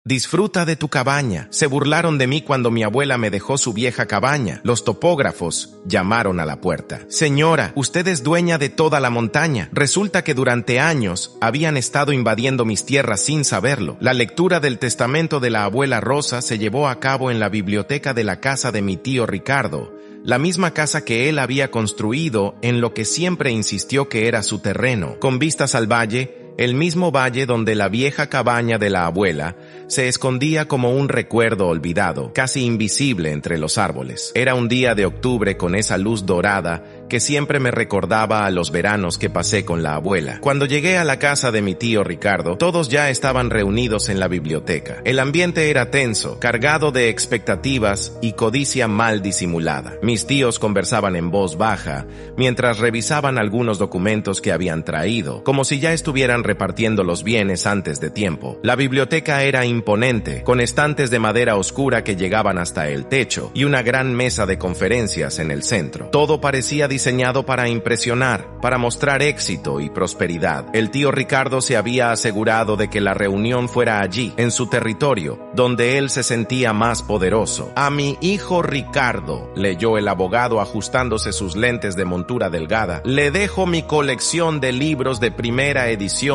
Disfruta de tu cabaña. Se burlaron de mí cuando mi abuela me dejó su vieja cabaña. Los topógrafos llamaron a la puerta. Señora, usted es dueña de toda la montaña. Resulta que durante años habían estado invadiendo mis tierras sin saberlo. La lectura del testamento de la abuela Rosa se llevó a cabo en la biblioteca de la casa de mi tío Ricardo, la misma casa que él había construido en lo que siempre insistió que era su terreno, con vistas al valle, el mismo valle donde la vieja cabaña de la abuela se escondía como un recuerdo olvidado, casi invisible entre los árboles. Era un día de octubre con esa luz dorada que siempre me recordaba a los veranos que pasé con la abuela. Cuando llegué a la casa de mi tío Ricardo, todos ya estaban reunidos en la biblioteca. El ambiente era tenso, cargado de expectativas y codicia mal disimulada. Mis tíos conversaban en voz baja, mientras revisaban algunos documentos que habían traído, como si ya estuvieran repartiendo los bienes antes de tiempo. La biblioteca era imponente, con estantes de madera oscura que llegaban hasta el techo y una gran mesa de conferencias en el centro. Todo parecía diseñado para impresionar, para mostrar éxito y prosperidad. El tío Ricardo se había asegurado de que la reunión fuera allí, en su territorio, donde él se sentía más poderoso. A mi hijo Ricardo, leyó el abogado ajustándose sus lentes de montura delgada, le dejo mi colección de libros de primera edición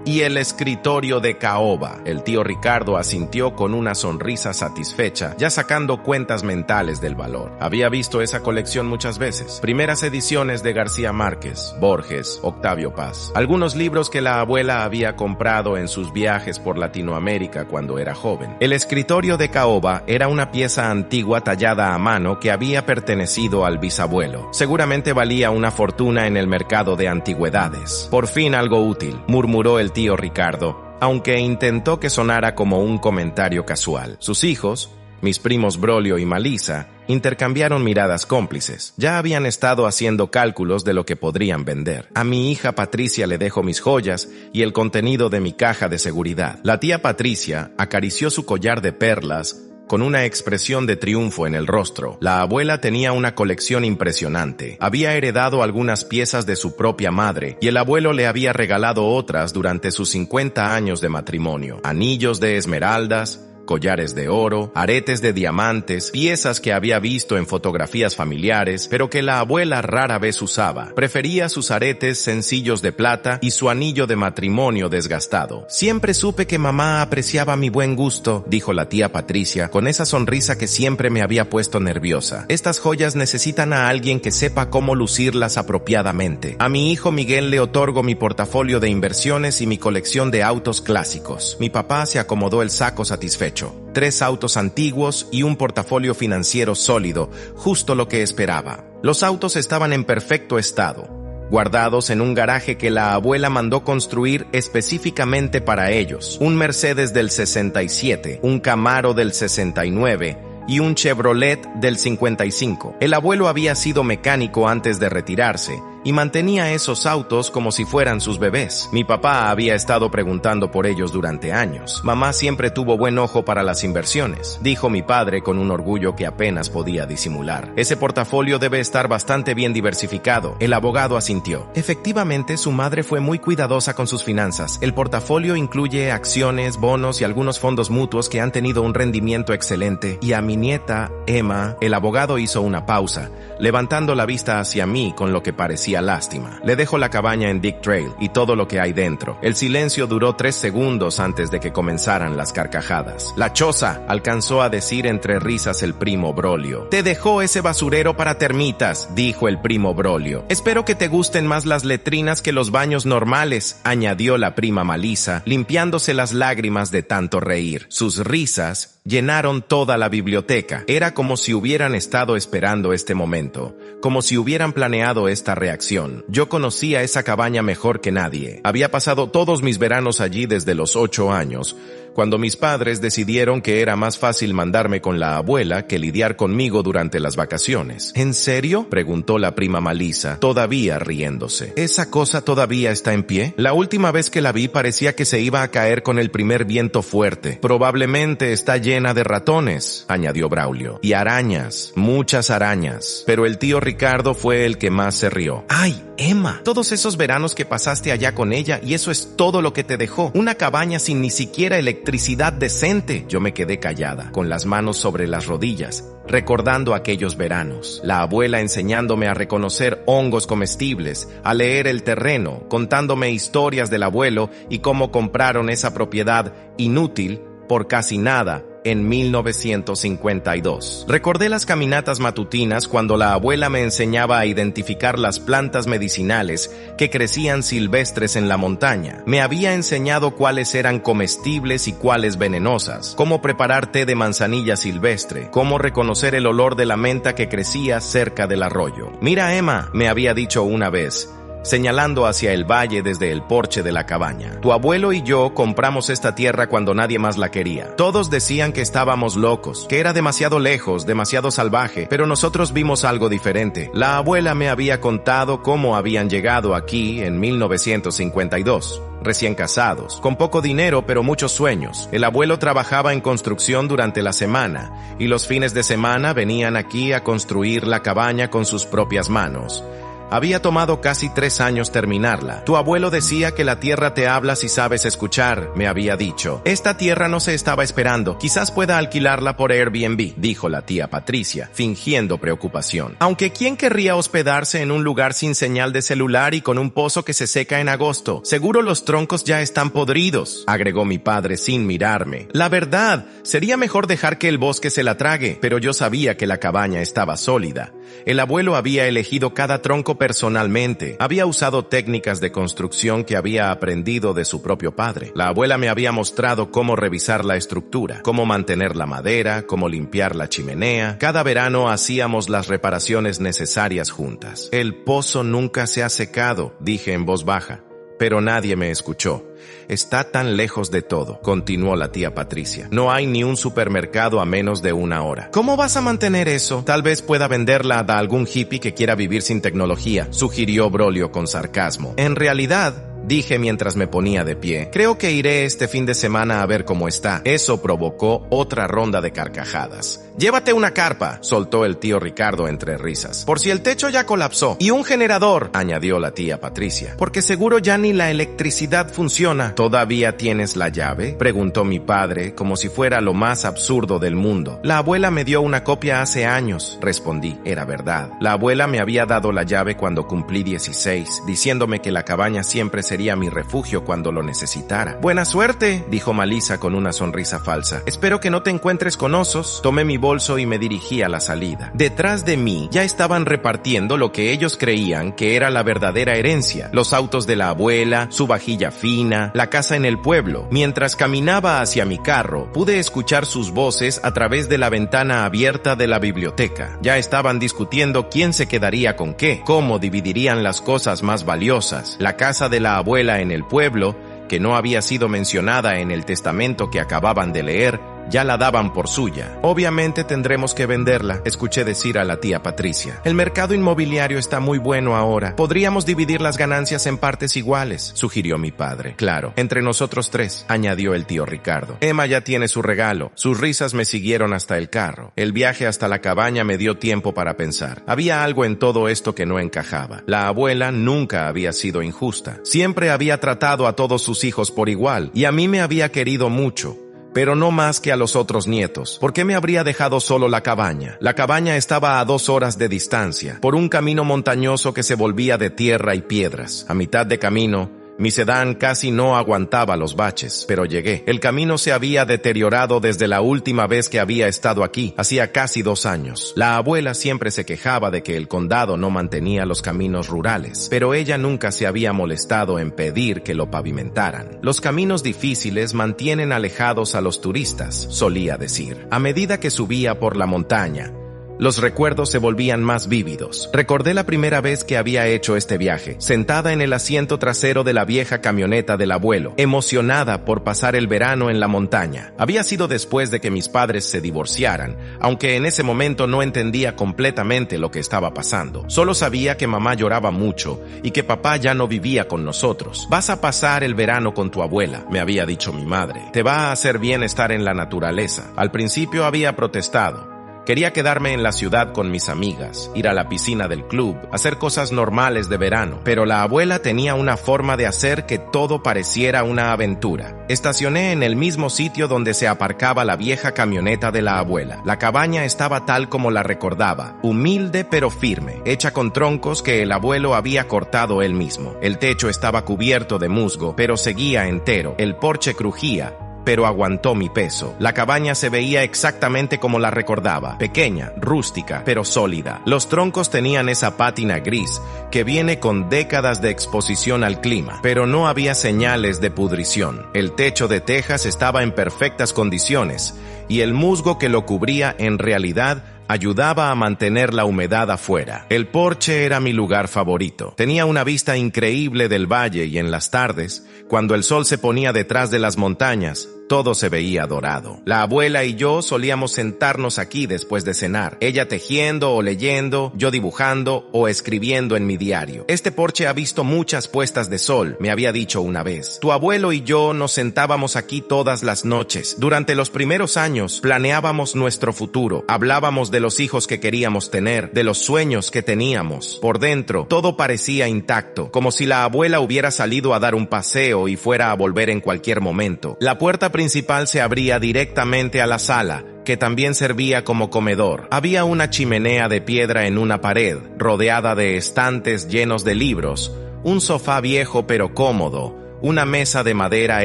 y el escritorio de caoba. El tío Ricardo asintió con una sonrisa satisfecha, ya sacando cuentas mentales del valor. Había visto esa colección muchas veces. Primeras ediciones de García Márquez, Borges, Octavio Paz. Algunos libros que la abuela había comprado en sus viajes por Latinoamérica cuando era joven. El escritorio de caoba era una pieza antigua tallada a mano que había pertenecido al bisabuelo. Seguramente valía una fortuna en el mercado de antigüedades. Por fin algo útil, murmuró el tío Ricardo, aunque intentó que sonara como un comentario casual. Sus hijos, mis primos Brolio y Malisa, intercambiaron miradas cómplices. Ya habían estado haciendo cálculos de lo que podrían vender. A mi hija Patricia le dejo mis joyas y el contenido de mi caja de seguridad. La tía Patricia acarició su collar de perlas con una expresión de triunfo en el rostro. La abuela tenía una colección impresionante. Había heredado algunas piezas de su propia madre y el abuelo le había regalado otras durante sus 50 años de matrimonio. Anillos de esmeraldas, collares de oro, aretes de diamantes, piezas que había visto en fotografías familiares, pero que la abuela rara vez usaba. Prefería sus aretes sencillos de plata y su anillo de matrimonio desgastado. Siempre supe que mamá apreciaba mi buen gusto, dijo la tía Patricia, con esa sonrisa que siempre me había puesto nerviosa. Estas joyas necesitan a alguien que sepa cómo lucirlas apropiadamente. A mi hijo Miguel le otorgo mi portafolio de inversiones y mi colección de autos clásicos. Mi papá se acomodó el saco satisfecho. 3 autos antiguos y un portafolio financiero sólido, justo lo que esperaba. Los autos estaban en perfecto estado, guardados en un garaje que la abuela mandó construir específicamente para ellos. Un Mercedes del 67, un Camaro del 69 y un Chevrolet del 55. El abuelo había sido mecánico antes de retirarse y mantenía esos autos como si fueran sus bebés. Mi papá había estado preguntando por ellos durante años. Mamá siempre tuvo buen ojo para las inversiones, dijo mi padre con un orgullo que apenas podía disimular. Ese portafolio debe estar bastante bien diversificado. El abogado asintió. Efectivamente, su madre fue muy cuidadosa con sus finanzas. El portafolio incluye acciones, bonos y algunos fondos mutuos que han tenido un rendimiento excelente. Y a mi nieta, Emma, el abogado hizo una pausa, levantando la vista hacia mí con lo que parecía lástima. Le dejo la cabaña en Dick Trail y todo lo que hay dentro. El silencio duró 3 segundos antes de que comenzaran las carcajadas. La choza, alcanzó a decir entre risas el primo Brolio. Te dejó ese basurero para termitas, dijo el primo Brolio. Espero que te gusten más las letrinas que los baños normales, añadió la prima Malisa, limpiándose las lágrimas de tanto reír. Sus risas llenaron toda la biblioteca. Era como si hubieran estado esperando este momento, como si hubieran planeado esta reacción. Yo conocía esa cabaña mejor que nadie. Había pasado todos mis veranos allí desde los 8 años, cuando mis padres decidieron que era más fácil mandarme con la abuela que lidiar conmigo durante las vacaciones. ¿En serio?, preguntó la prima Malisa, todavía riéndose. ¿Esa cosa todavía está en pie? La última vez que la vi parecía que se iba a caer con el primer viento fuerte. Probablemente está llena de ratones, añadió Braulio, y arañas, muchas arañas. Pero el tío Ricardo fue el que más se rió. ¡Ay! Emma, todos esos veranos que pasaste allá con ella y eso es todo lo que te dejó. Una cabaña sin ni siquiera electricidad decente. Yo me quedé callada, con las manos sobre las rodillas, recordando aquellos veranos. La abuela enseñándome a reconocer hongos comestibles, a leer el terreno, contándome historias del abuelo y cómo compraron esa propiedad inútil por casi nada en 1952. Recordé las caminatas matutinas cuando la abuela me enseñaba a identificar las plantas medicinales que crecían silvestres en la montaña. Me había enseñado cuáles eran comestibles y cuáles venenosas, cómo preparar té de manzanilla silvestre, cómo reconocer el olor de la menta que crecía cerca del arroyo. Mira, Emma, me había dicho una vez, señalando hacia el valle desde el porche de la cabaña. Tu abuelo y yo compramos esta tierra cuando nadie más la quería. Todos decían que estábamos locos, que era demasiado lejos, demasiado salvaje, pero nosotros vimos algo diferente. La abuela me había contado cómo habían llegado aquí en 1952. Recién casados, con poco dinero pero muchos sueños. El abuelo trabajaba en construcción durante la semana y los fines de semana venían aquí a construir la cabaña con sus propias manos. Había tomado casi 3 años terminarla. Tu abuelo decía que la tierra te habla si sabes escuchar, me había dicho. Esta tierra no se estaba esperando. Quizás pueda alquilarla por Airbnb, dijo la tía Patricia, fingiendo preocupación. Aunque ¿quién querría hospedarse en un lugar sin señal de celular y con un pozo que se seca en agosto? Seguro los troncos ya están podridos, agregó mi padre sin mirarme. La verdad, sería mejor dejar que el bosque se la trague, pero yo sabía que la cabaña estaba sólida. El abuelo había elegido cada tronco personalmente. Había usado técnicas de construcción que había aprendido de su propio padre. La abuela me había mostrado cómo revisar la estructura, cómo mantener la madera, cómo limpiar la chimenea. Cada verano hacíamos las reparaciones necesarias juntas. El pozo nunca se ha secado, dije en voz baja, pero nadie me escuchó. Está tan lejos de todo, continuó la tía Patricia. No hay ni un supermercado a menos de 1 hora. ¿Cómo vas a mantener eso? Tal vez pueda venderla a algún hippie que quiera vivir sin tecnología, sugirió Brolio con sarcasmo. En realidad, dije mientras me ponía de pie, creo que iré este fin de semana a ver cómo está. Eso provocó otra ronda de carcajadas. Llévate una carpa, soltó el tío Ricardo entre risas. Por si el techo ya colapsó. Y un generador, añadió la tía Patricia. Porque seguro ya ni la electricidad funciona. ¿Todavía tienes la llave?, preguntó mi padre, como si fuera lo más absurdo del mundo. La abuela me dio una copia hace años, respondí. Era verdad. La abuela me había dado la llave cuando cumplí 16, diciéndome que la cabaña siempre sería mi refugio cuando lo necesitara. Buena suerte, dijo Malisa con una sonrisa falsa. Espero que no te encuentres con osos. Tomé mi bolso y me dirigí a la salida. Detrás de mí ya estaban repartiendo lo que ellos creían que era la verdadera herencia. Los autos de la abuela, su vajilla fina, la casa en el pueblo. Mientras caminaba hacia mi carro, pude escuchar sus voces a través de la ventana abierta de la biblioteca. Ya estaban discutiendo quién se quedaría con qué, cómo dividirían las cosas más valiosas. La casa de la abuela en el pueblo, que no había sido mencionada en el testamento que acababan de leer, ya la daban por suya. Obviamente tendremos que venderla, escuché decir a la tía Patricia. El mercado inmobiliario está muy bueno ahora. Podríamos dividir las ganancias en partes iguales, sugirió mi padre. Claro, entre nosotros 3, añadió el tío Ricardo. Emma ya tiene su regalo. Sus risas me siguieron hasta el carro. El viaje hasta la cabaña me dio tiempo para pensar. Había algo en todo esto que no encajaba. La abuela nunca había sido injusta. Siempre había tratado a todos sus hijos por igual, y a mí me había querido mucho, pero no más que a los otros nietos. ¿Por qué me habría dejado solo la cabaña? La cabaña estaba a 2 horas de distancia, por un camino montañoso que se volvía de tierra y piedras. A mitad de camino, mi sedán casi no aguantaba los baches, pero llegué. El camino se había deteriorado desde la última vez que había estado aquí, hacía casi 2 años. La abuela siempre se quejaba de que el condado no mantenía los caminos rurales, pero ella nunca se había molestado en pedir que lo pavimentaran. Los caminos difíciles mantienen alejados a los turistas, solía decir. A medida que subía por la montaña, los recuerdos se volvían más vívidos. Recordé la primera vez que había hecho este viaje, sentada en el asiento trasero de la vieja camioneta del abuelo, emocionada por pasar el verano en la montaña. Había sido después de que mis padres se divorciaran, aunque en ese momento no entendía completamente lo que estaba pasando. Solo sabía que mamá lloraba mucho y que papá ya no vivía con nosotros. Vas a pasar el verano con tu abuela, me había dicho mi madre. Te va a hacer bien estar en la naturaleza. Al principio había protestado. Quería quedarme en la ciudad con mis amigas, ir a la piscina del club, hacer cosas normales de verano, pero la abuela tenía una forma de hacer que todo pareciera una aventura. Estacioné en el mismo sitio donde se aparcaba la vieja camioneta de la abuela. La cabaña estaba tal como la recordaba, humilde pero firme, hecha con troncos que el abuelo había cortado él mismo. El techo estaba cubierto de musgo, pero seguía entero. El porche crujía, pero aguantó mi peso. La cabaña se veía exactamente como la recordaba, pequeña, rústica, pero sólida. Los troncos tenían esa pátina gris que viene con décadas de exposición al clima, pero no había señales de pudrición. El techo de tejas estaba en perfectas condiciones y el musgo que lo cubría en realidad ayudaba a mantener la humedad afuera. El porche era mi lugar favorito. Tenía una vista increíble del valle y en las tardes, cuando el sol se ponía detrás de las montañas, todo se veía dorado. La abuela y yo solíamos sentarnos aquí después de cenar, ella tejiendo o leyendo, yo dibujando o escribiendo en mi diario. Este porche ha visto muchas puestas de sol, me había dicho una vez. Tu abuelo y yo nos sentábamos aquí todas las noches. Durante los primeros años planeábamos nuestro futuro, hablábamos de los hijos que queríamos tener, de los sueños que teníamos. Por dentro, todo parecía intacto, como si la abuela hubiera salido a dar un paseo y fuera a volver en cualquier momento. La puerta principal se abría directamente a la sala, que también servía como comedor. Había una chimenea de piedra en una pared, rodeada de estantes llenos de libros, un sofá viejo pero cómodo, una mesa de madera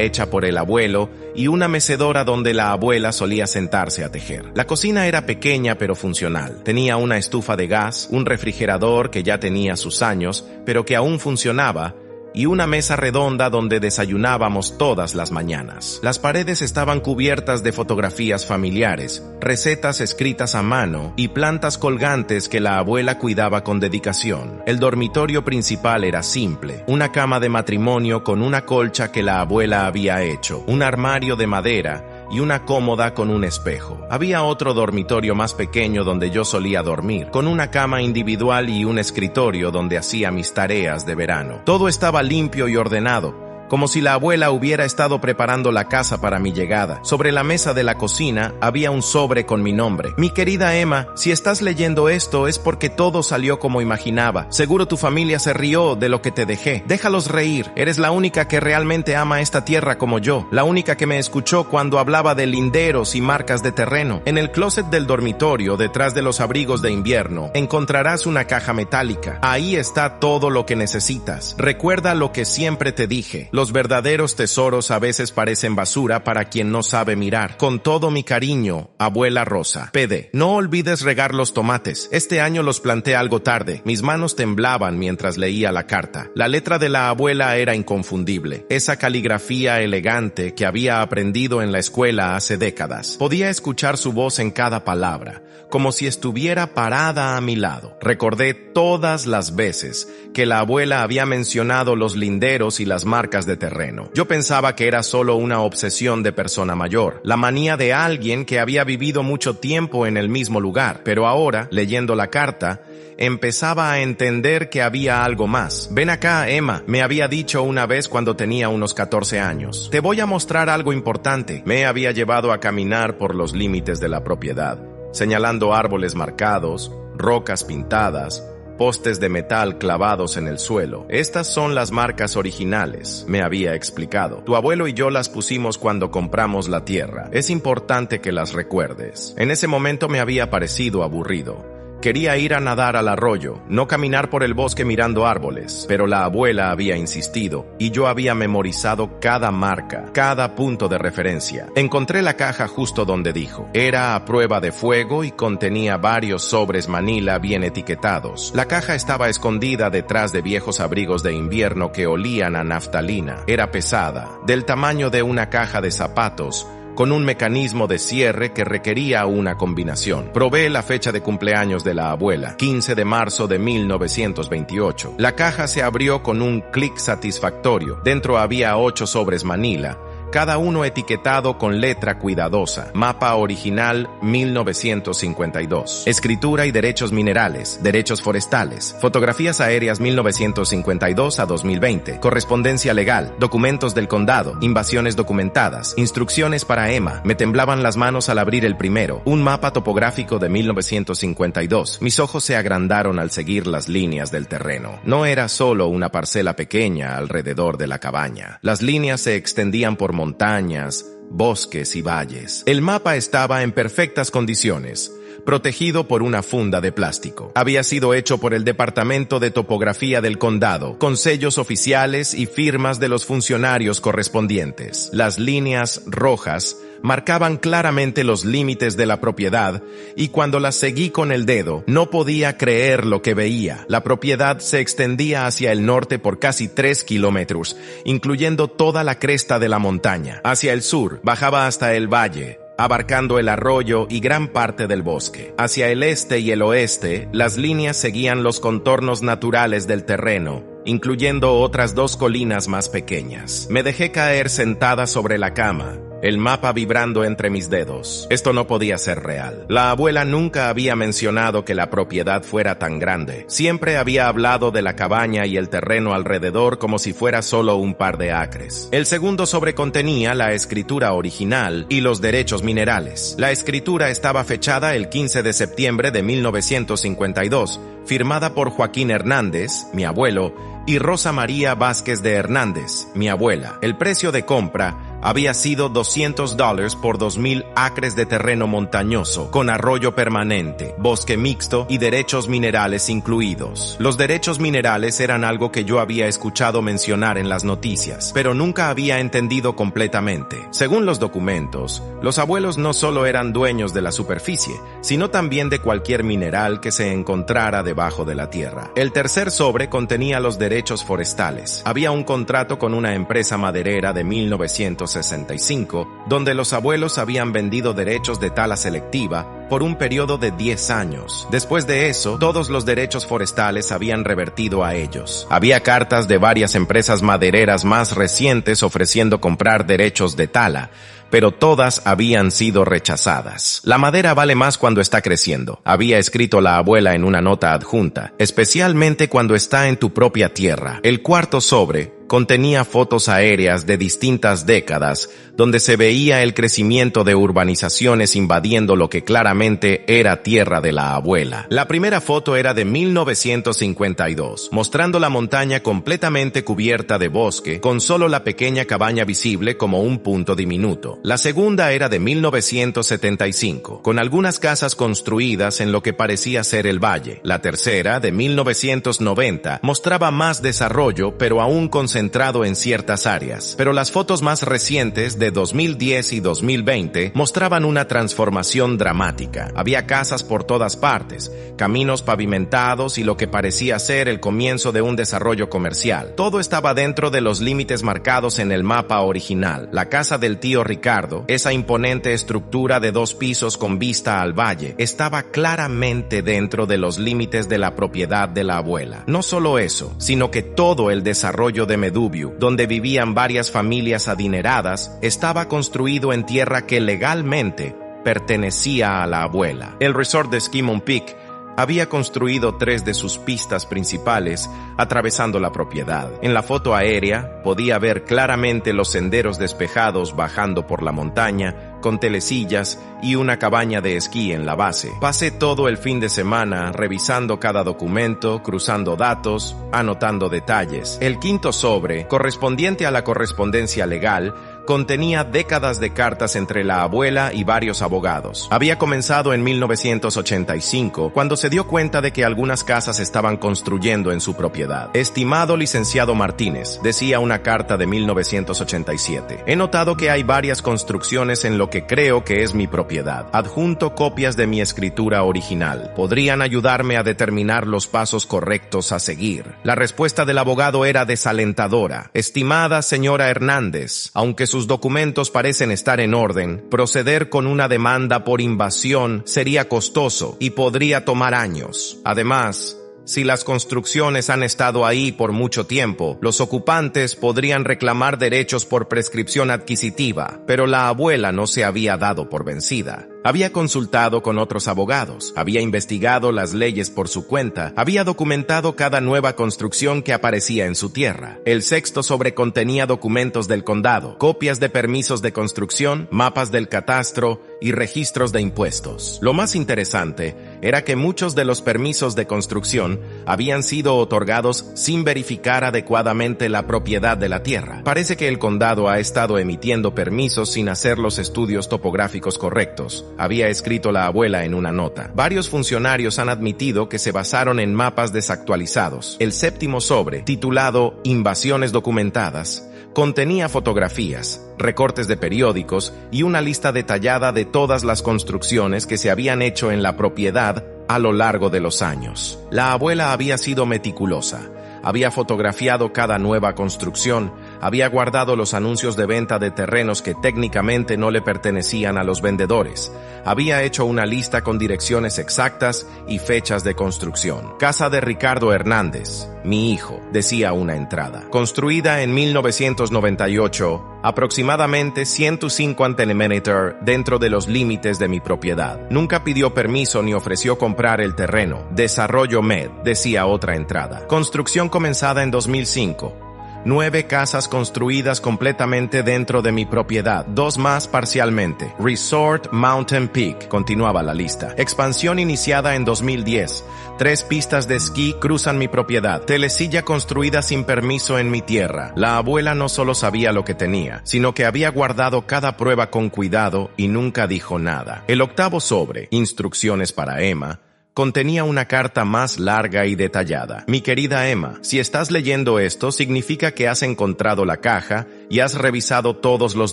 hecha por el abuelo y una mecedora donde la abuela solía sentarse a tejer. La cocina era pequeña pero funcional. Tenía una estufa de gas, un refrigerador que ya tenía sus años, pero que aún funcionaba, y una mesa redonda donde desayunábamos todas las mañanas. Las paredes estaban cubiertas de fotografías familiares, recetas escritas a mano y plantas colgantes que la abuela cuidaba con dedicación. El dormitorio principal era simple, una cama de matrimonio con una colcha que la abuela había hecho, un armario de madera y una cómoda con un espejo. Había otro dormitorio más pequeño donde yo solía dormir, con una cama individual y un escritorio donde hacía mis tareas de verano. Todo estaba limpio y ordenado, como si la abuela hubiera estado preparando la casa para mi llegada. Sobre la mesa de la cocina había un sobre con mi nombre. Mi querida Emma, si estás leyendo esto es porque todo salió como imaginaba. Seguro tu familia se rió de lo que te dejé. Déjalos reír. Eres la única que realmente ama esta tierra como yo. La única que me escuchó cuando hablaba de linderos y marcas de terreno. En el closet del dormitorio, detrás de los abrigos de invierno, encontrarás una caja metálica. Ahí está todo lo que necesitas. Recuerda lo que siempre te dije. Los verdaderos tesoros a veces parecen basura para quien no sabe mirar. Con todo mi cariño, abuela Rosa. PD. No olvides regar los tomates. Este año los planté algo tarde. Mis manos temblaban mientras leía la carta. La letra de la abuela era inconfundible. Esa caligrafía elegante que había aprendido en la escuela hace décadas. Podía escuchar su voz en cada palabra, como si estuviera parada a mi lado. Recordé todas las veces que la abuela había mencionado los linderos y las marcas de terreno. Yo pensaba que era solo una obsesión de persona mayor, la manía de alguien que había vivido mucho tiempo en el mismo lugar, pero ahora, leyendo la carta, empezaba a entender que había algo más. Ven acá, Emma, me había dicho una vez cuando tenía unos 14 años. Te voy a mostrar algo importante. Me había llevado a caminar por los límites de la propiedad, señalando árboles marcados, rocas pintadas, postes de metal clavados en el suelo. Estas son las marcas originales, me había explicado. Tu abuelo y yo las pusimos cuando compramos la tierra. Es importante que las recuerdes. En ese momento me había parecido aburrido. Quería ir a nadar al arroyo, no caminar por el bosque mirando árboles, pero la abuela había insistido y yo había memorizado cada marca, cada punto de referencia. Encontré la caja justo donde dijo. Era a prueba de fuego y contenía varios sobres Manila bien etiquetados. La caja estaba escondida detrás de viejos abrigos de invierno que olían a naftalina. Era pesada, del tamaño de una caja de zapatos, con un mecanismo de cierre que requería una combinación. Probé la fecha de cumpleaños de la abuela, 15 de marzo de 1928. La caja se abrió con un clic satisfactorio. Dentro había 8 sobres Manila, cada uno etiquetado con letra cuidadosa. Mapa original 1952. Escritura y derechos minerales, derechos forestales, fotografías aéreas 1952 a 2020, correspondencia legal, documentos del condado, invasiones documentadas, instrucciones para EMA. Me temblaban las manos al abrir el primero, un mapa topográfico de 1952. Mis ojos se agrandaron al seguir las líneas del terreno. No era solo una parcela pequeña alrededor de la cabaña. Las líneas se extendían por montañas, bosques y valles. El mapa estaba en perfectas condiciones, protegido por una funda de plástico. Había sido hecho por el Departamento de Topografía del Condado, con sellos oficiales y firmas de los funcionarios correspondientes. Las líneas rojas marcaban claramente los límites de la propiedad, y cuando las seguí con el dedo, no podía creer lo que veía. La propiedad se extendía hacia el norte por casi 3 kilómetros, incluyendo toda la cresta de la montaña. Hacia el sur, bajaba hasta el valle, abarcando el arroyo y gran parte del bosque. Hacia el este y el oeste, las líneas seguían los contornos naturales del terreno, incluyendo otras 2 colinas más pequeñas. Me dejé caer sentada sobre la cama, el mapa vibrando entre mis dedos. Esto no podía ser real. La abuela nunca había mencionado que la propiedad fuera tan grande. Siempre había hablado de la cabaña y el terreno alrededor como si fuera solo un par de acres. El segundo sobre contenía la escritura original y los derechos minerales. La escritura estaba fechada el 15 de septiembre de 1952, firmada por Joaquín Hernández, mi abuelo, y Rosa María Vázquez de Hernández, mi abuela. El precio de compra había sido $200 por 2,000 acres de terreno montañoso, con arroyo permanente, bosque mixto y derechos minerales incluidos. Los derechos minerales eran algo que yo había escuchado mencionar en las noticias, pero nunca había entendido completamente. Según los documentos, los abuelos no solo eran dueños de la superficie, sino también de cualquier mineral que se encontrara debajo de la tierra. El tercer sobre contenía los derechos forestales. Había un contrato con una empresa maderera de 1965, donde los abuelos habían vendido derechos de tala selectiva por un periodo de 10 años. Después de eso, todos los derechos forestales habían revertido a ellos. Había cartas de varias empresas madereras más recientes ofreciendo comprar derechos de tala, pero todas habían sido rechazadas. La madera vale más cuando está creciendo, había escrito la abuela en una nota adjunta, especialmente cuando está en tu propia tierra. El cuarto sobre contenía fotos aéreas de distintas décadas, donde se veía el crecimiento de urbanizaciones invadiendo lo que claramente era tierra de la abuela. La primera foto era de 1952, mostrando la montaña completamente cubierta de bosque, con solo la pequeña cabaña visible como un punto diminuto. La segunda era de 1975, con algunas casas construidas en lo que parecía ser el valle. La tercera, de 1990, mostraba más desarrollo, pero aún concentrado en ciertas áreas. Pero las fotos más recientes, de 2010 y 2020, mostraban una transformación dramática. Había casas por todas partes, caminos pavimentados y lo que parecía ser el comienzo de un desarrollo comercial. Todo estaba dentro de los límites marcados en el mapa original. La casa del tío Ricardo, esa imponente estructura de 2 pisos con vista al valle, estaba claramente dentro de los límites de la propiedad de la abuela. No solo eso, sino que todo el desarrollo de Meduviu, donde vivían varias familias adineradas, estaba construido en tierra que legalmente pertenecía a la abuela. El resort de Skimon Peak había construido 3 de sus pistas principales atravesando la propiedad. En la foto aérea podía ver claramente los senderos despejados bajando por la montaña, con telesillas y una cabaña de esquí en la base. Pasé todo el fin de semana revisando cada documento, cruzando datos, anotando detalles. El quinto sobre, correspondiente a la correspondencia legal, contenía décadas de cartas entre la abuela y varios abogados. Había comenzado en 1985, cuando se dio cuenta de que algunas casas estaban construyendo en su propiedad. Estimado licenciado Martínez, decía una carta de 1987, he notado que hay varias construcciones en lo que creo que es mi propiedad. Adjunto copias de mi escritura original. ¿Podrían ayudarme a determinar los pasos correctos a seguir? La respuesta del abogado era desalentadora. Estimada señora Hernández, aunque sus documentos parecen estar en orden, proceder con una demanda por invasión sería costoso y podría tomar años. Además, Si las construcciones han estado ahí por mucho tiempo, los ocupantes podrían reclamar derechos por prescripción adquisitiva, pero la abuela no se había dado por vencida. Había consultado con otros abogados, había investigado las leyes por su cuenta, había documentado cada nueva construcción que aparecía en su tierra. El sexto sobre contenía documentos del condado, copias de permisos de construcción, mapas del catastro y registros de impuestos. Lo más interesante era que muchos de los permisos de construcción habían sido otorgados sin verificar adecuadamente la propiedad de la tierra. Parece que el condado ha estado emitiendo permisos sin hacer los estudios topográficos correctos, había escrito la abuela en una nota. Varios funcionarios han admitido que se basaron en mapas desactualizados. El séptimo sobre, titulado Invasiones documentadas, contenía fotografías, recortes de periódicos y una lista detallada de todas las construcciones que se habían hecho en la propiedad a lo largo de los años. La abuela había sido meticulosa. Había fotografiado cada nueva construcción, había guardado los anuncios de venta de terrenos que técnicamente no le pertenecían a los vendedores, había hecho una lista con direcciones exactas y fechas de construcción. Casa de Ricardo Hernández, mi hijo, decía una entrada. Construida en 1998, aproximadamente 105 cm dentro de los límites de mi propiedad. Nunca pidió permiso ni ofreció comprar el terreno. Desarrollo Med, decía otra entrada. Construcción comenzada en 2005. 9 casas construidas completamente dentro de mi propiedad, 2 más parcialmente. Resort Mountain Peak, continuaba la lista. Expansión iniciada en 2010. 3 pistas de esquí cruzan mi propiedad. Telesilla construida sin permiso en mi tierra. La abuela no solo sabía lo que tenía, sino que había guardado cada prueba con cuidado y nunca dijo nada. El octavo sobre, instrucciones para Emma, contenía una carta más larga y detallada. Mi querida Emma, si estás leyendo esto, significa que has encontrado la caja y has revisado todos los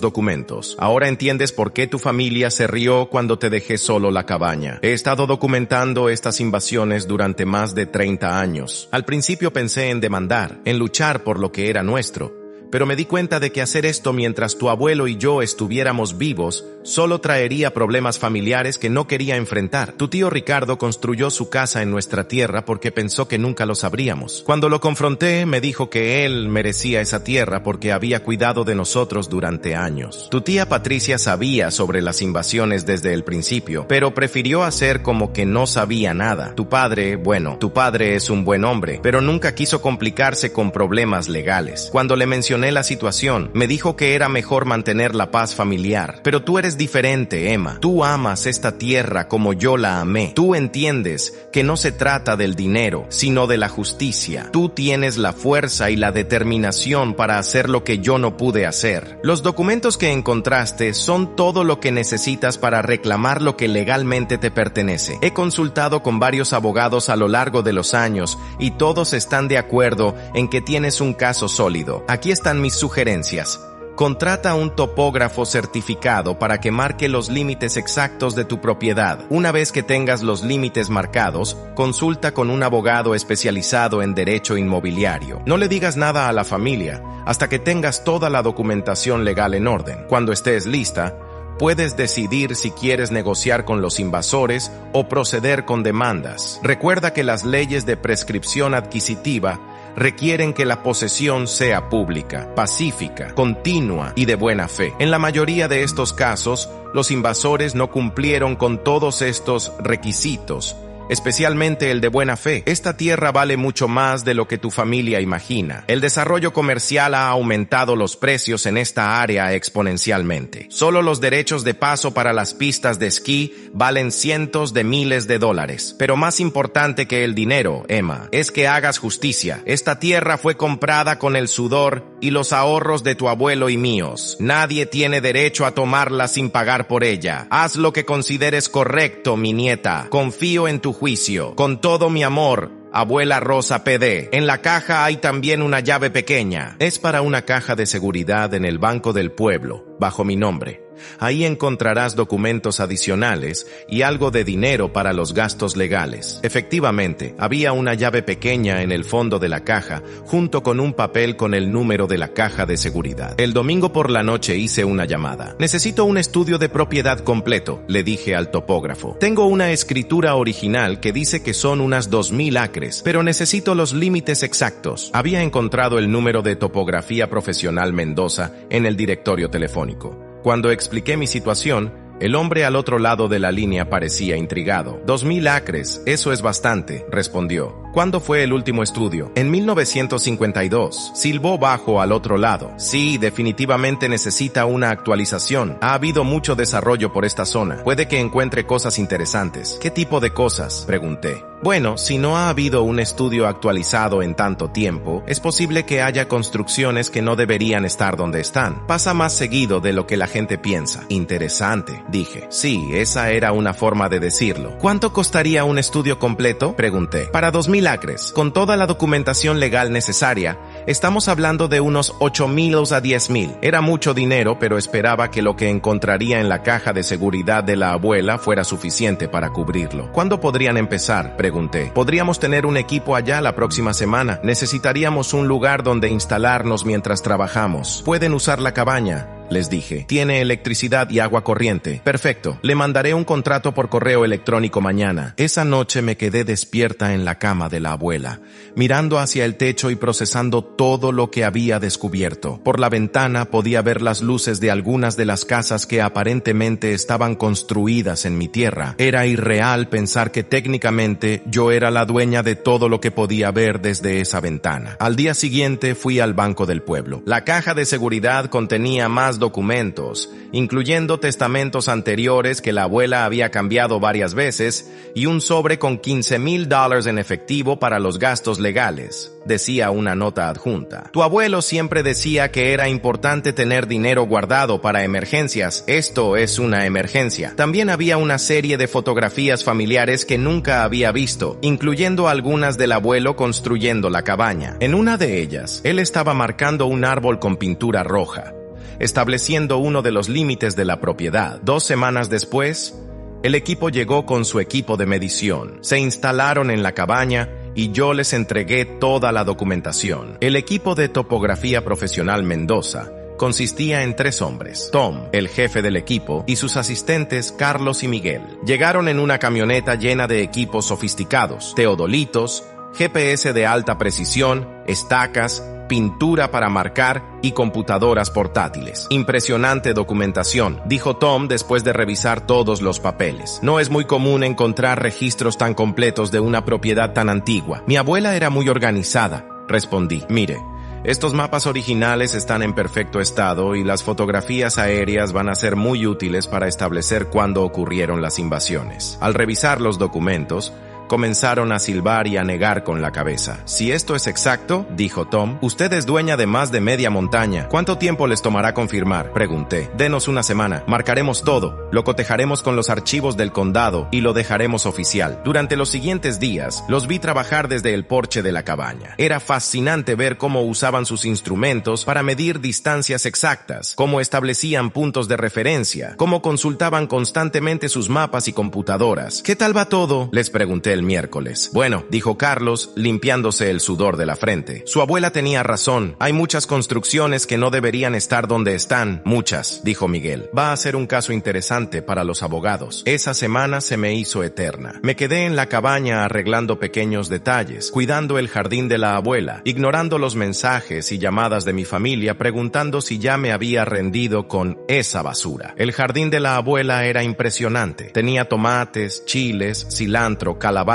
documentos. Ahora entiendes por qué tu familia se rió cuando te dejé solo la cabaña. He estado documentando estas invasiones durante más de 30 años. Al principio pensé en demandar, en luchar por lo que era nuestro, pero me di cuenta de que hacer esto mientras tu abuelo y yo estuviéramos vivos solo traería problemas familiares que no quería enfrentar. Tu tío Ricardo construyó su casa en nuestra tierra porque pensó que nunca lo sabríamos. Cuando lo confronté, me dijo que él merecía esa tierra porque había cuidado de nosotros durante años. Tu tía Patricia sabía sobre las invasiones desde el principio, pero prefirió hacer como que no sabía nada. Tu padre es un buen hombre, pero nunca quiso complicarse con problemas legales. Cuando le mencioné la situación, me dijo que era mejor mantener la paz familiar. Pero tú eres diferente, Emma. Tú amas esta tierra como yo la amé. Tú entiendes que no se trata del dinero, sino de la justicia. Tú tienes la fuerza y la determinación para hacer lo que yo no pude hacer. Los documentos que encontraste son todo lo que necesitas para reclamar lo que legalmente te pertenece. He consultado con varios abogados a lo largo de los años y todos están de acuerdo en que tienes un caso sólido. Aquí están mis sugerencias. Contrata un topógrafo certificado para que marque los límites exactos de tu propiedad. Una vez que tengas los límites marcados, consulta con un abogado especializado en derecho inmobiliario. No le digas nada a la familia hasta que tengas toda la documentación legal en orden. Cuando estés lista, puedes decidir si quieres negociar con los invasores o proceder con demandas. Recuerda que las leyes de prescripción adquisitiva requieren que la posesión sea pública, pacífica, continua y de buena fe. En la mayoría de estos casos, los invasores no cumplieron con todos estos requisitos, especialmente el de buena fe. Esta tierra vale mucho más de lo que tu familia imagina. El desarrollo comercial ha aumentado los precios en esta área exponencialmente. Solo los derechos de paso para las pistas de esquí valen cientos de miles de dólares. Pero más importante que el dinero, Emma, es que hagas justicia. Esta tierra fue comprada con el sudor y los ahorros de tu abuelo y míos. Nadie tiene derecho a tomarla sin pagar por ella. Haz lo que consideres correcto, mi nieta. Confío en tu juicio. Con todo mi amor, Abuela Rosa PD. En la caja hay también una llave pequeña. Es para una caja de seguridad en el Banco del Pueblo. bajo mi nombre. Ahí encontrarás documentos adicionales y algo de dinero para los gastos legales. Efectivamente, había una llave pequeña en el fondo de la caja, junto con un papel con el número de la caja de seguridad. El domingo por la noche hice una llamada. Necesito un estudio de propiedad completo, le dije al topógrafo. Tengo una escritura original que dice que son unas 2000 acres, pero necesito los límites exactos. Había encontrado el número de Topografía Profesional Mendoza en el directorio telefónico. Cuando expliqué mi situación, el hombre al otro lado de la línea parecía intrigado. 2000 acres, eso es bastante, respondió. ¿Cuándo fue el último estudio? En 1952. Silbó bajo al otro lado. Sí, definitivamente necesita una actualización. Ha habido mucho desarrollo por esta zona. Puede que encuentre cosas interesantes. ¿Qué tipo de cosas?, pregunté. Bueno, si no ha habido un estudio actualizado en tanto tiempo, es posible que haya construcciones que no deberían estar donde están. Pasa más seguido de lo que la gente piensa. Interesante, dije. Sí, esa era una forma de decirlo. ¿Cuánto costaría un estudio completo?, pregunté. Para 2000 acres, con toda la documentación legal necesaria, estamos hablando de unos 8,000 a 10,000. Era mucho dinero, pero esperaba que lo que encontraría en la caja de seguridad de la abuela fuera suficiente para cubrirlo. ¿Cuándo podrían empezar?, pregunté. Podríamos tener un equipo allá la próxima semana. Necesitaríamos un lugar donde instalarnos mientras trabajamos. Pueden usar la cabaña, les dije. Tiene electricidad y agua corriente. Perfecto. Le mandaré un contrato por correo electrónico mañana. Esa noche me quedé despierta en la cama de la abuela, mirando hacia el techo y procesando todo lo que había descubierto. Por la ventana podía ver las luces de algunas de las casas que aparentemente estaban construidas en mi tierra. Era irreal pensar que técnicamente yo era la dueña de todo lo que podía ver desde esa ventana. Al día siguiente fui al Banco del Pueblo. La caja de seguridad contenía más documentos, incluyendo testamentos anteriores que la abuela había cambiado varias veces y un sobre con $15,000 en efectivo para los gastos legales, decía una nota adjunta. Tu abuelo siempre decía que era importante tener dinero guardado para emergencias. Esto es una emergencia. También había una serie de fotografías familiares que nunca había visto, incluyendo algunas del abuelo construyendo la cabaña. En una de ellas, él estaba marcando un árbol con pintura roja, estableciendo uno de los límites de la propiedad. 2 semanas después, el equipo llegó con su equipo de medición. Se instalaron en la cabaña y yo les entregué toda la documentación. El equipo de Topografía Profesional Mendoza consistía en 3 hombres: Tom, el jefe del equipo, y sus asistentes Carlos y Miguel. Llegaron en una camioneta llena de equipos sofisticados: teodolitos, GPS de alta precisión, estacas, pintura para marcar y computadoras portátiles. Impresionante documentación, dijo Tom después de revisar todos los papeles. No es muy común encontrar registros tan completos de una propiedad tan antigua. Mi abuela era muy organizada, respondí. Mire, estos mapas originales están en perfecto estado y las fotografías aéreas van a ser muy útiles para establecer cuándo ocurrieron las invasiones. Al revisar los documentos, comenzaron a silbar y a negar con la cabeza. Si esto es exacto, dijo Tom, usted es dueña de más de media montaña. ¿Cuánto tiempo les tomará confirmar?, pregunté. Denos una semana. Marcaremos todo, lo cotejaremos con los archivos del condado y lo dejaremos oficial. Durante los siguientes días, los vi trabajar desde el porche de la cabaña. Era fascinante ver cómo usaban sus instrumentos para medir distancias exactas, cómo establecían puntos de referencia, cómo consultaban constantemente sus mapas y computadoras. ¿Qué tal va todo?, les pregunté el miércoles. Bueno, dijo Carlos, limpiándose el sudor de la frente. Su abuela tenía razón. Hay muchas construcciones que no deberían estar donde están. Muchas, dijo Miguel. Va a ser un caso interesante para los abogados. Esa semana se me hizo eterna. Me quedé en la cabaña arreglando pequeños detalles, cuidando el jardín de la abuela, ignorando los mensajes y llamadas de mi familia preguntando si ya me había rendido con esa basura. El jardín de la abuela era impresionante. Tenía tomates, chiles, cilantro, calabazas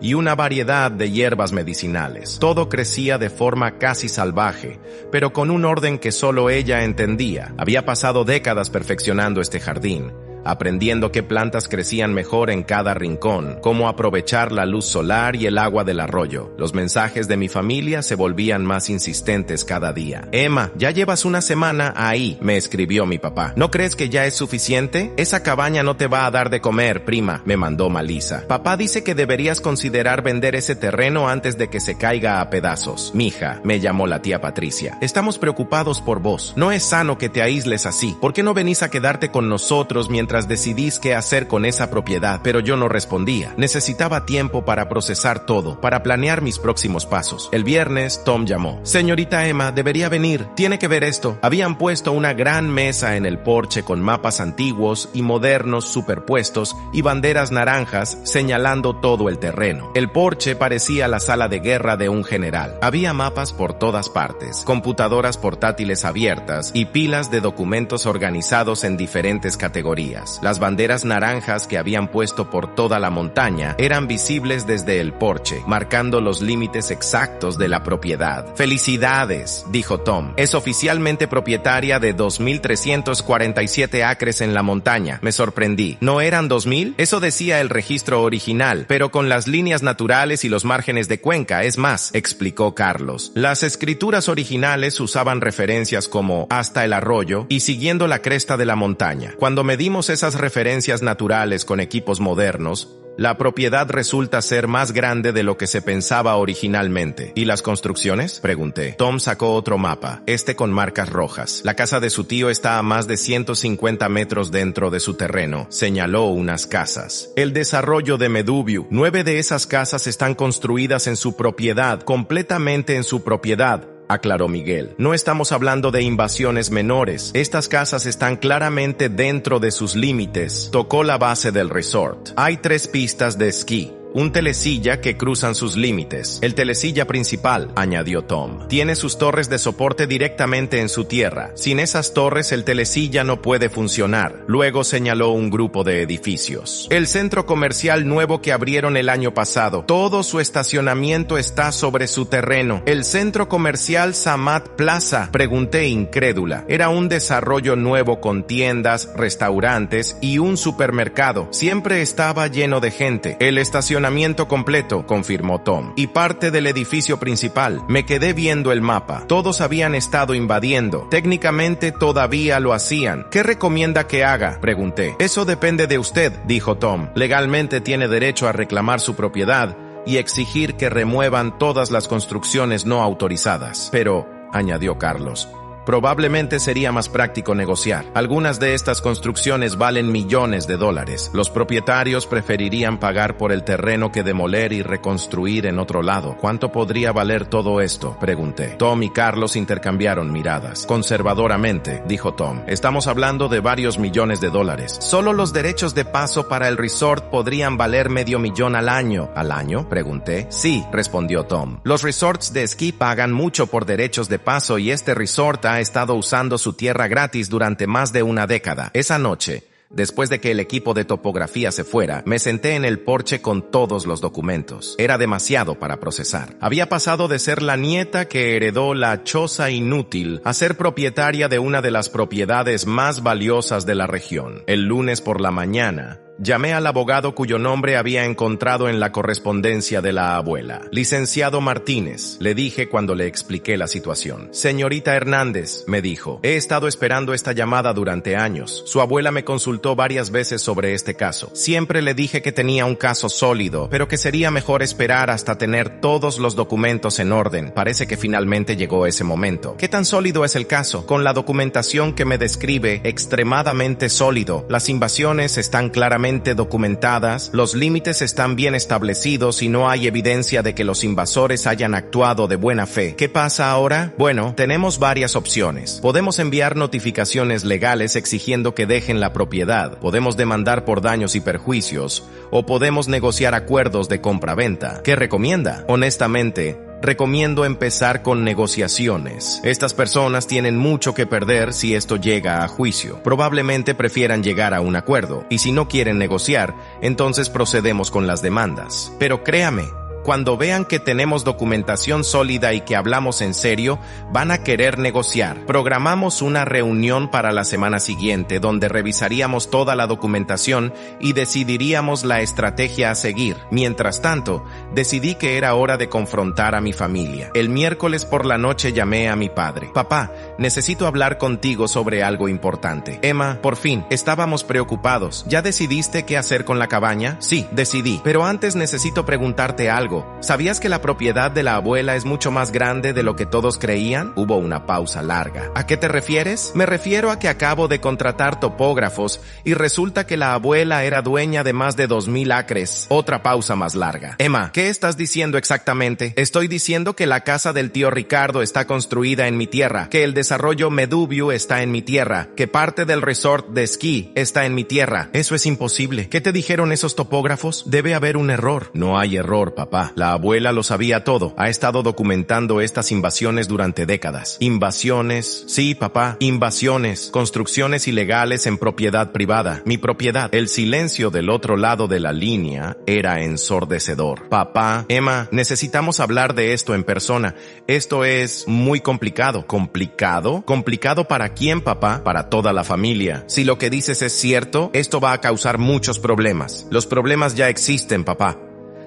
y una variedad de hierbas medicinales. Todo crecía de forma casi salvaje, pero con un orden que solo ella entendía. Había pasado décadas perfeccionando este jardín, aprendiendo qué plantas crecían mejor en cada rincón, cómo aprovechar la luz solar y el agua del arroyo. Los mensajes de mi familia se volvían más insistentes cada día. Emma, ya llevas una semana ahí, me escribió mi papá. ¿No crees que ya es suficiente? Esa cabaña no te va a dar de comer, prima, me mandó Malisa. Papá dice que deberías considerar vender ese terreno antes de que se caiga a pedazos. Mija, me llamó la tía Patricia. Estamos preocupados por vos. No es sano que te aísles así. ¿Por qué no venís a quedarte con nosotros mientras decidís qué hacer con esa propiedad? Pero yo no respondía. Necesitaba tiempo para procesar todo, para planear mis próximos pasos. El viernes, Tom llamó. Señorita Emma, debería venir. Tiene que ver esto. Habían puesto una gran mesa en el porche con mapas antiguos y modernos superpuestos y banderas naranjas señalando todo el terreno. El porche parecía la sala de guerra de un general. Había mapas por todas partes, computadoras portátiles abiertas y pilas de documentos organizados en diferentes categorías. Las banderas naranjas que habían puesto por toda la montaña eran visibles desde el porche, marcando los límites exactos de la propiedad. ¡Felicidades!, dijo Tom. Es oficialmente propietaria de 2.347 acres en la montaña. Me sorprendí. ¿No eran 2.000? Eso decía el registro original, pero con las líneas naturales y los márgenes de cuenca, es más, explicó Carlos. Las escrituras originales usaban referencias como hasta el arroyo y siguiendo la cresta de la montaña. Cuando medimos esas referencias naturales con equipos modernos, la propiedad resulta ser más grande de lo que se pensaba originalmente. ¿Y las construcciones?, pregunté. Tom sacó otro mapa, este con marcas rojas. La casa de su tío está a más de 150 metros dentro de su terreno. Señaló unas casas. El desarrollo de Meduviu. 9 de esas casas están construidas en su propiedad, completamente en su propiedad, aclaró Miguel. No estamos hablando de invasiones menores. Estas casas están claramente dentro de sus límites. Tocó la base del resort. Hay 3 pistas de esquí, un telesilla que cruzan sus límites. El telesilla principal, añadió Tom, tiene sus torres de soporte directamente en su tierra. Sin esas torres, el telesilla no puede funcionar. Luego señaló un grupo de edificios. El centro comercial nuevo que abrieron el año pasado. Todo su estacionamiento está sobre su terreno. El centro comercial Samat Plaza, pregunté incrédula. Era un desarrollo nuevo con tiendas, restaurantes y un supermercado. Siempre estaba lleno de gente. El estacionamiento completo, confirmó Tom, y parte del edificio principal. Me quedé viendo el mapa. Todos habían estado invadiendo. Técnicamente todavía lo hacían. ¿Qué recomienda que haga?, pregunté. Eso depende de usted, dijo Tom. Legalmente tiene derecho a reclamar su propiedad y exigir que remuevan todas las construcciones no autorizadas. Pero, añadió Carlos, probablemente sería más práctico negociar. Algunas de estas construcciones valen millones de dólares. Los propietarios preferirían pagar por el terreno que demoler y reconstruir en otro lado. ¿Cuánto podría valer todo esto?, pregunté. Tom y Carlos intercambiaron miradas. Conservadoramente, dijo Tom, estamos hablando de varios millones de dólares. Solo los derechos de paso para el resort podrían valer $500,000 al año. ¿Al año?, pregunté. Sí, respondió Tom. Los resorts de esquí pagan mucho por derechos de paso y este resort ha estado usando su tierra gratis durante más de una década. Esa noche, después de que el equipo de topografía se fuera, me senté en el porche con todos los documentos. Era demasiado para procesar. Había pasado de ser la nieta que heredó la choza inútil a ser propietaria de una de las propiedades más valiosas de la región. El lunes por la mañana, llamé al abogado cuyo nombre había encontrado en la correspondencia de la abuela. Licenciado Martínez, le dije cuando le expliqué la situación. Señorita Hernández, me dijo, he estado esperando esta llamada durante años. Su abuela me consultó varias veces sobre este caso. Siempre le dije que tenía un caso sólido, pero que sería mejor esperar hasta tener todos los documentos en orden. Parece que finalmente llegó ese momento. ¿Qué tan sólido es el caso? Con la documentación que me describe, extremadamente sólido. Las invasiones están claramente documentadas, los límites están bien establecidos y no hay evidencia de que los invasores hayan actuado de buena fe. ¿Qué pasa ahora? Bueno, tenemos varias opciones. Podemos enviar notificaciones legales exigiendo que dejen la propiedad, podemos demandar por daños y perjuicios, o podemos negociar acuerdos de compra-venta. ¿Qué recomienda? Honestamente, recomiendo empezar con negociaciones. Estas personas tienen mucho que perder si esto llega a juicio. Probablemente prefieran llegar a un acuerdo, y si no quieren negociar, entonces procedemos con las demandas. Pero créame, Cuando vean que tenemos documentación sólida y que hablamos en serio, van a querer negociar. Programamos una reunión para la semana siguiente donde revisaríamos toda la documentación y decidiríamos la estrategia a seguir. Mientras tanto, decidí que era hora de confrontar a mi familia. El miércoles por la noche llamé a mi padre. Papá, necesito hablar contigo sobre algo importante. Emma, por fin, estábamos preocupados. ¿Ya decidiste qué hacer con la cabaña? Sí, decidí. Pero antes necesito preguntarte algo. ¿Sabías que la propiedad de la abuela es mucho más grande de lo que todos creían? Hubo una pausa larga. ¿A qué te refieres? Me refiero a que acabo de contratar topógrafos y resulta que la abuela era dueña de más de 2,000 acres. Otra pausa más larga. Emma, ¿qué estás diciendo exactamente? Estoy diciendo que la casa del tío Ricardo está construida en mi tierra, que el desarrollo Meduview está en mi tierra, que parte del resort de esquí está en mi tierra. Eso es imposible. ¿Qué te dijeron esos topógrafos? Debe haber un error. No hay error, papá. La abuela lo sabía todo. Ha estado documentando estas invasiones durante décadas. Invasiones, sí, papá, invasiones, construcciones ilegales en propiedad privada. Mi propiedad. El silencio del otro lado de la línea era ensordecedor. Papá, Emma, necesitamos hablar de esto en persona. Esto es muy complicado. ¿Complicado? ¿Complicado para quién, papá? Para toda la familia. Si lo que dices es cierto, esto va a causar muchos problemas. Los problemas ya existen, papá.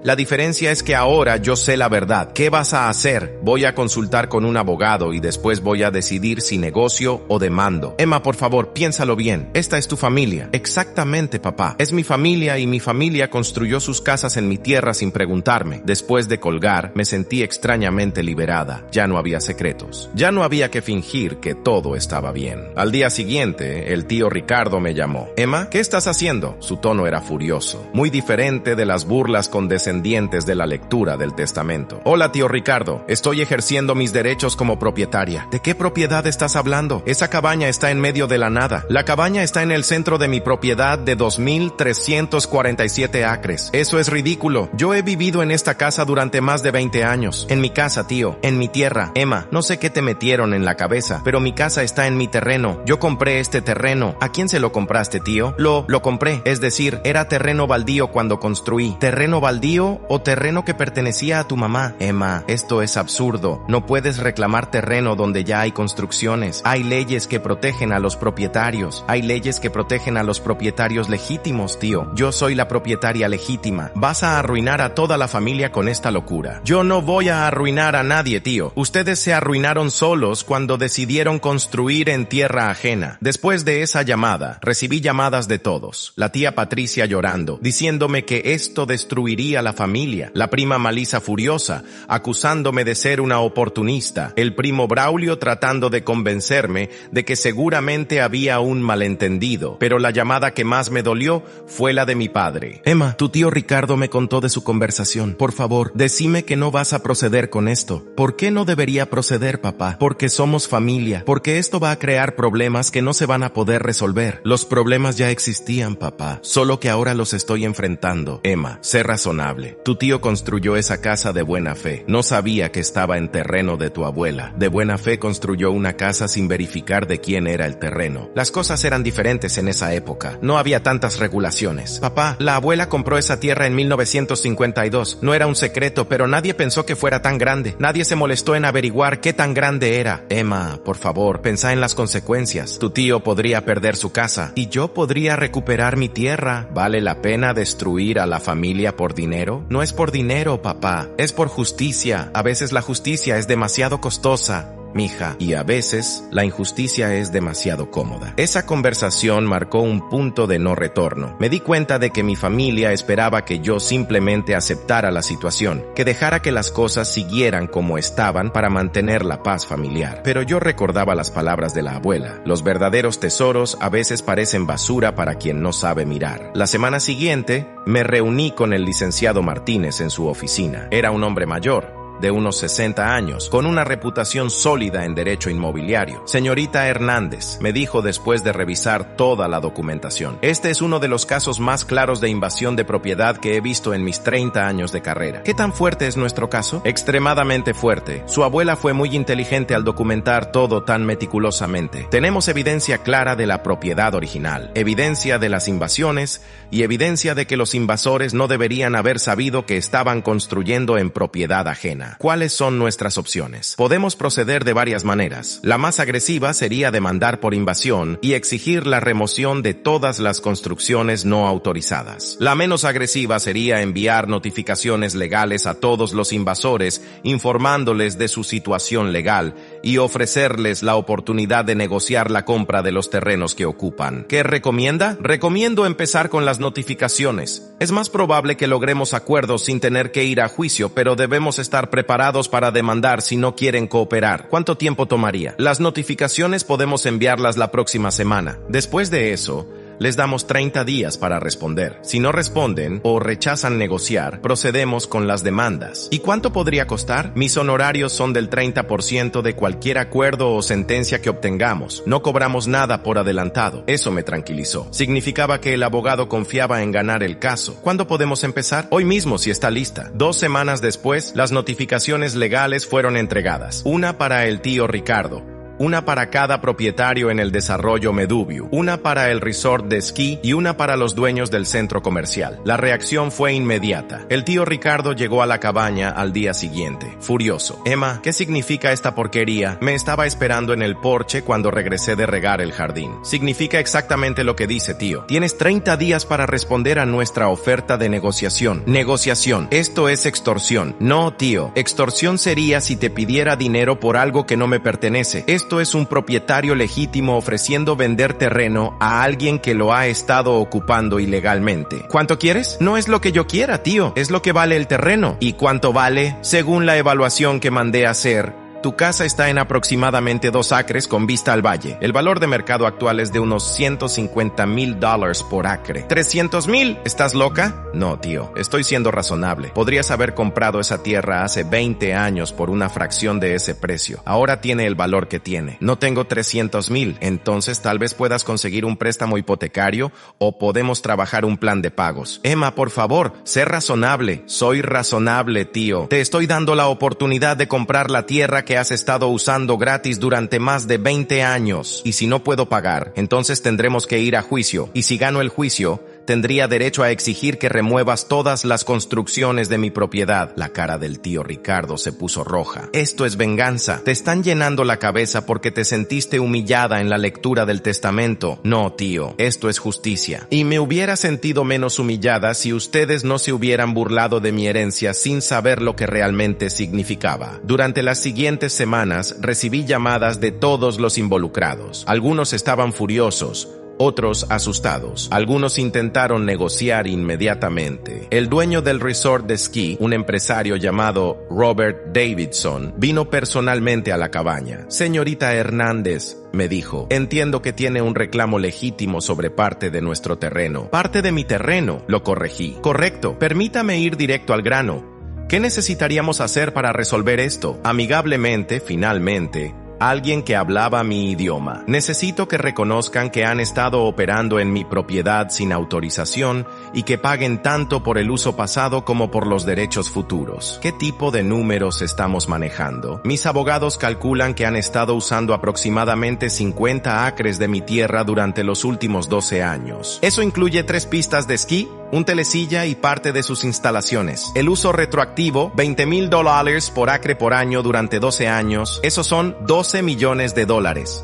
La diferencia es que ahora yo sé la verdad. ¿Qué vas a hacer? Voy a consultar con un abogado y después voy a decidir si negocio o demando. Emma, por favor, piénsalo bien. Esta es tu familia. Exactamente, papá. Es mi familia y mi familia construyó sus casas en mi tierra sin preguntarme. Después de colgar, me sentí extrañamente liberada. Ya no había secretos. Ya no había que fingir que todo estaba bien. Al día siguiente, el tío Ricardo me llamó. Emma, ¿qué estás haciendo? Su tono era furioso. Muy diferente de las burlas condescendientes de la lectura del testamento. Hola, tío Ricardo. Estoy ejerciendo mis derechos como propietaria. ¿De qué propiedad estás hablando? Esa cabaña está en medio de la nada. La cabaña está en el centro de mi propiedad de 2,347 acres. Eso es ridículo. Yo he vivido en esta casa durante más de 20 años. En mi casa, tío. En mi tierra. Emma, no sé qué te metieron en la cabeza, pero mi casa está en mi terreno. Yo compré este terreno. ¿A quién se lo compraste, tío? Lo compré. Es decir, era terreno baldío cuando construí. ¿Terreno baldío o terreno que pertenecía a tu mamá? Emma, esto es absurdo. No puedes reclamar terreno donde ya hay construcciones. Hay leyes que protegen a los propietarios. Hay leyes que protegen a los propietarios legítimos, tío. Yo soy la propietaria legítima. Vas a arruinar a toda la familia con esta locura. Yo no voy a arruinar a nadie, tío. Ustedes se arruinaron solos cuando decidieron construir en tierra ajena. Después de esa llamada, recibí llamadas de todos. La tía Patricia llorando, diciéndome que esto destruiría la familia, la prima Malisa furiosa, acusándome de ser una oportunista, el primo Braulio tratando de convencerme de que seguramente había un malentendido, pero la llamada que más me dolió fue la de mi padre. Emma, tu tío Ricardo me contó de su conversación. Por favor, decime que no vas a proceder con esto. ¿Por qué no debería proceder, papá? Porque somos familia, porque esto va a crear problemas que no se van a poder resolver. Los problemas ya existían, papá, solo que ahora los estoy enfrentando. Emma, sé razonable. Tu tío construyó esa casa de buena fe. No sabía que estaba en terreno de tu abuela. De buena fe construyó una casa sin verificar de quién era el terreno. Las cosas eran diferentes en esa época. No había tantas regulaciones. Papá, la abuela compró esa tierra en 1952. No era un secreto, pero nadie pensó que fuera tan grande. Nadie se molestó en averiguar qué tan grande era. Emma, por favor, pensá en las consecuencias. Tu tío podría perder su casa y yo podría recuperar mi tierra. ¿Vale la pena destruir a la familia por dinero? No es por dinero, papá, es por justicia. A veces la justicia es demasiado costosa, mija, y a veces la injusticia es demasiado cómoda. Esa conversación marcó un punto de no retorno. Me di cuenta de que mi familia esperaba que yo simplemente aceptara la situación, que dejara que las cosas siguieran como estaban para mantener la paz familiar. Pero yo recordaba las palabras de la abuela. Los verdaderos tesoros a veces parecen basura para quien no sabe mirar. La semana siguiente, me reuní con el licenciado Martínez en su oficina. Era un hombre mayor. de unos 60 años, con una reputación sólida en derecho inmobiliario. Señorita Hernández, me dijo después de revisar toda la documentación. Este es uno de los casos más claros de invasión de propiedad que he visto en mis 30 años de carrera. ¿Qué tan fuerte es nuestro caso? Extremadamente fuerte. Su abuela fue muy inteligente al documentar todo tan meticulosamente. Tenemos evidencia clara de la propiedad original, evidencia de las invasiones y evidencia de que los invasores no deberían haber sabido que estaban construyendo en propiedad ajena. ¿Cuáles son nuestras opciones? Podemos proceder de varias maneras. La más agresiva sería demandar por invasión y exigir la remoción de todas las construcciones no autorizadas. La menos agresiva sería enviar notificaciones legales a todos los invasores, informándoles de su situación legal y ofrecerles la oportunidad de negociar la compra de los terrenos que ocupan. ¿Qué recomienda? Recomiendo empezar con las notificaciones. Es más probable que logremos acuerdos sin tener que ir a juicio, pero debemos estar preparados para demandar si no quieren cooperar. ¿Cuánto tiempo tomaría? Las notificaciones podemos enviarlas la próxima semana. Después de eso, les damos 30 días para responder. Si no responden o rechazan negociar, procedemos con las demandas. ¿Y cuánto podría costar? Mis honorarios son del 30% de cualquier acuerdo o sentencia que obtengamos. No cobramos nada por adelantado. Eso me tranquilizó. Significaba que el abogado confiaba en ganar el caso. ¿Cuándo podemos empezar? Hoy mismo, si está lista. 2 semanas después, las notificaciones legales fueron entregadas. Una para el tío Ricardo, una para cada propietario en el desarrollo Meduviu, una para el resort de esquí y una para los dueños del centro comercial. La reacción fue inmediata. El tío Ricardo llegó a la cabaña al día siguiente, furioso. Emma, ¿qué significa esta porquería? Me estaba esperando en el porche cuando regresé de regar el jardín. Significa exactamente lo que dice, tío. Tienes 30 días para responder a nuestra oferta de negociación. Negociación. Esto es extorsión. No, tío. Extorsión sería si te pidiera dinero por algo que no me pertenece. Esto es un propietario legítimo ofreciendo vender terreno a alguien que lo ha estado ocupando ilegalmente. ¿Cuánto quieres? No es lo que yo quiera, tío. Es lo que vale el terreno. ¿Y cuánto vale? Según la evaluación que mandé a hacer, tu casa está en aproximadamente 2 acres con vista al valle. El valor de mercado actual es de unos $150,000 por acre. ¿300,000? ¿Estás loca? No, tío. Estoy siendo razonable. Podrías haber comprado esa tierra hace 20 años por una fracción de ese precio. Ahora tiene el valor que tiene. No tengo 300,000. Entonces tal vez puedas conseguir un préstamo hipotecario o podemos trabajar un plan de pagos. Emma, por favor, sé razonable. Soy razonable, tío. Te estoy dando la oportunidad de comprar la tierra que has estado usando gratis durante más de 20 años. Y si no puedo pagar, entonces tendremos que ir a juicio. Y si gano el juicio, tendría derecho a exigir que remuevas todas las construcciones de mi propiedad. La cara del tío Ricardo se puso roja. Esto es venganza. Te están llenando la cabeza porque te sentiste humillada en la lectura del testamento. No, tío, esto es justicia. Y me hubiera sentido menos humillada si ustedes no se hubieran burlado de mi herencia sin saber lo que realmente significaba. Durante las siguientes semanas recibí llamadas de todos los involucrados. Algunos estaban furiosos, otros asustados. Algunos intentaron negociar inmediatamente. El dueño del resort de esquí, un empresario llamado Robert Davidson, vino personalmente a la cabaña. Señorita Hernández, me dijo, entiendo que tiene un reclamo legítimo sobre parte de nuestro terreno. Parte de mi terreno, lo corregí. Correcto, permítame ir directo al grano. ¿Qué necesitaríamos hacer para resolver esto? Amigablemente, finalmente, alguien que hablaba mi idioma. Necesito que reconozcan que han estado operando en mi propiedad sin autorización y que paguen tanto por el uso pasado como por los derechos futuros. ¿Qué tipo de números estamos manejando? Mis abogados calculan que han estado usando aproximadamente 50 acres de mi tierra durante los últimos 12 años. Eso incluye 3 pistas de esquí, un telesilla y parte de sus instalaciones. El uso retroactivo, $20,000 por acre por año durante 12 años. Esos son $12 millones.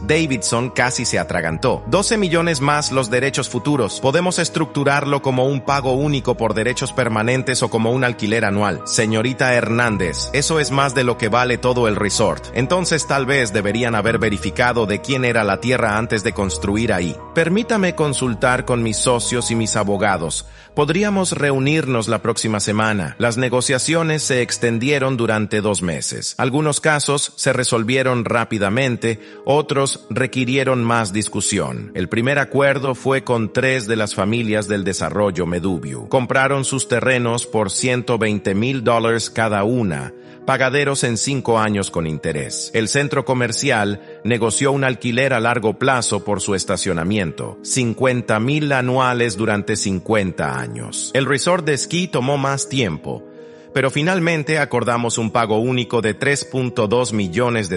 Davidson casi se atragantó. 12 millones más los derechos futuros. Podemos estructurarlo como un pago único por derechos permanentes o como un alquiler anual. Señorita Hernández, eso es más de lo que vale todo el resort. Entonces tal vez deberían haber verificado de quién era la tierra antes de construir ahí. Permítame consultar con mis socios y mis abogados. Podríamos reunirnos la próxima semana. Las negociaciones se extendieron durante 2 meses. Algunos casos se resolvieron rápidamente, otros requirieron más discusión. El primer acuerdo fue con 3 de las familias del desarrollo Meduviu. Compraron sus terrenos por $120,000 cada una, pagaderos en 5 años con interés. El centro comercial negoció un alquiler a largo plazo por su estacionamiento, $50,000 anuales durante 50 años. El resort de esquí tomó más tiempo, pero finalmente acordamos un pago único de $3.2 millones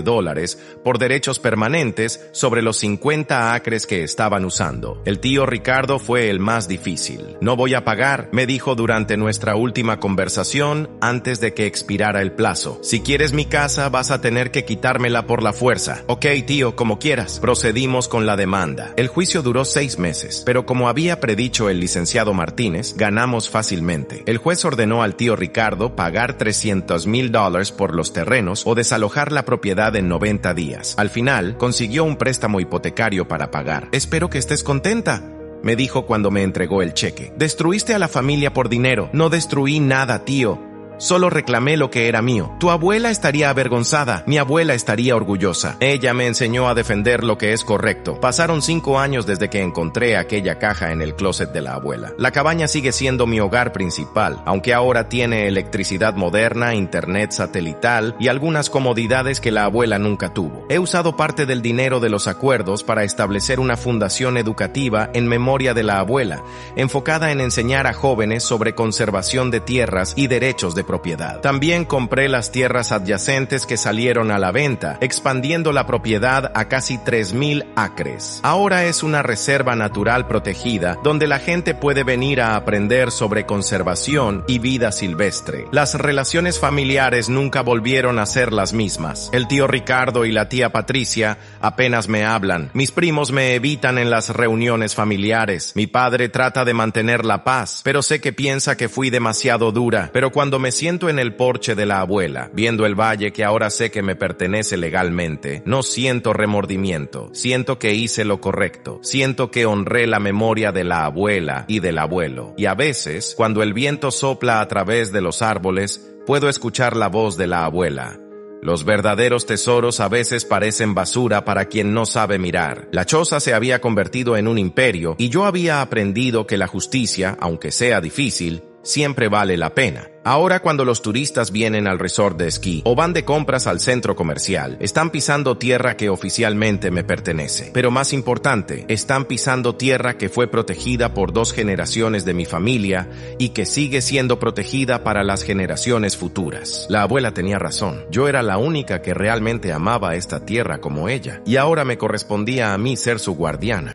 por derechos permanentes sobre los 50 acres que estaban usando. El tío Ricardo fue el más difícil. No voy a pagar, me dijo durante nuestra última conversación antes de que expirara el plazo. Si quieres mi casa, vas a tener que quitármela por la fuerza. Ok, tío, como quieras. Procedimos con la demanda. El juicio duró 6 meses, pero como había predicho el licenciado Martínez, ganamos fácilmente. El juez ordenó al tío Ricardo pagar $300,000 por los terrenos o desalojar la propiedad en 90 días. Al final, consiguió un préstamo hipotecario para pagar. Espero que estés contenta, me dijo cuando me entregó el cheque. Destruiste a la familia por dinero. No destruí nada, tío. Solo reclamé lo que era mío. Tu abuela estaría avergonzada. Mi abuela estaría orgullosa. Ella me enseñó a defender lo que es correcto. Pasaron 5 años desde que encontré aquella caja en el closet de la abuela. La cabaña sigue siendo mi hogar principal, aunque ahora tiene electricidad moderna, internet satelital y algunas comodidades que la abuela nunca tuvo. He usado parte del dinero de los acuerdos para establecer una fundación educativa en memoria de la abuela, enfocada en enseñar a jóvenes sobre conservación de tierras y derechos de propiedad. También compré las tierras adyacentes que salieron a la venta, expandiendo la propiedad a casi 3,000 acres. Ahora es una reserva natural protegida donde la gente puede venir a aprender sobre conservación y vida silvestre. Las relaciones familiares nunca volvieron a ser las mismas. El tío Ricardo y la tía Patricia apenas me hablan. Mis primos me evitan en las reuniones familiares. Mi padre trata de mantener la paz, pero sé que piensa que fui demasiado dura. Pero cuando me siento en el porche de la abuela, viendo el valle que ahora sé que me pertenece legalmente, no siento remordimiento. Siento que hice lo correcto. Siento que honré la memoria de la abuela y del abuelo. Y a veces, cuando el viento sopla a través de los árboles, puedo escuchar la voz de la abuela. Los verdaderos tesoros a veces parecen basura para quien no sabe mirar. La choza se había convertido en un imperio y yo había aprendido que la justicia, aunque sea difícil, siempre vale la pena. Ahora cuando los turistas vienen al resort de esquí o van de compras al centro comercial, están pisando tierra que oficialmente me pertenece. Pero más importante, están pisando tierra que fue protegida por 2 generaciones de mi familia y que sigue siendo protegida para las generaciones futuras. La abuela tenía razón. Yo era la única que realmente amaba esta tierra como ella, y ahora me correspondía a mí ser su guardiana.